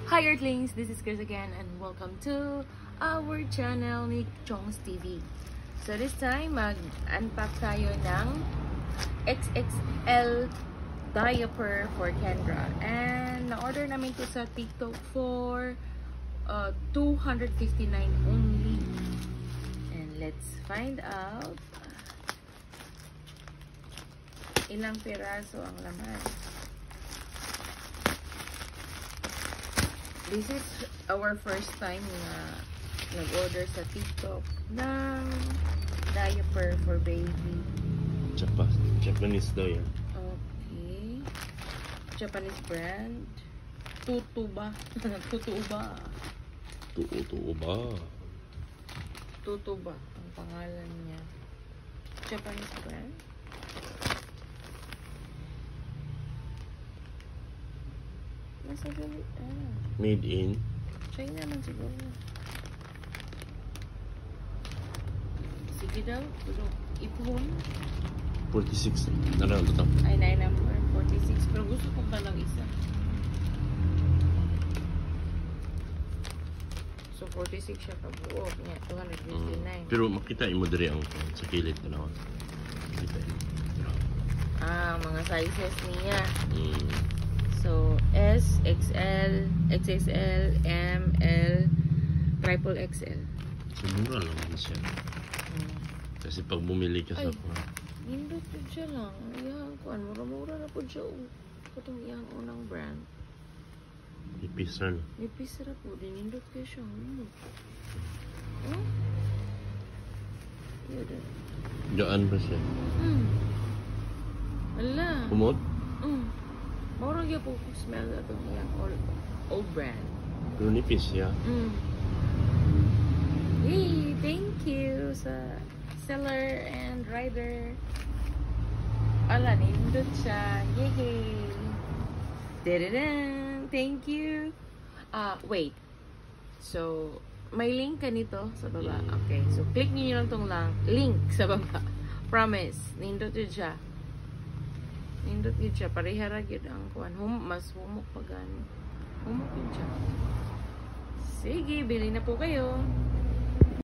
Hi Earthlings, this is Chris again and welcome to our channel ni Chong's TV. So this time, mag-unpack tayo ng XXL diaper for Kendra. And na-order namin to sa TikTok for $259 only. And let's find out ilang piraso ang laman. This is our first time na nag-order sa TikTok ng diaper for baby. Japanese daw yan. Okay. Japanese brand. Tutuba. Tutuba. Tutuba ang pangalan niya. Japanese brand. Nasa galit. Made in China naman siguro. Sige daw. Ipon. 46 na lang ito. Ay, 9 number. 46. Pero gusto ko pa lang isa. So, 46 siya kabuo. Niya, 259. Pero makita mo diri ang sa kilid na naman. Makita mo. Mga sizes niya. So, S, XL, XXL, M, L, triple XL. So, mura lang din siya. Kasi pag bumili ka sa Nindot po siya lang. Iyang kuan, mura-mura na po siya. Itong iyang unang brand. ipis na. Nipis na po. Nindot kayo siya. Yun. Gaan ba siya? Wala. Kumot? Mura yung po smell na itong iyang old brand. Pero nipis siya. Hey, thank you sa seller and rider. Ala, nindot siya. Yay! Tadadam! Thank you! Wait. So, may link ka nito sa baba. Okay. So, click niyo lang tong link sa baba. Promise. Nindot yun siya. Nindot yun siya. Parehara yun ang kuhan. Mas humok pa gano'n. Humok yun siya. Sige, bili na po kayo.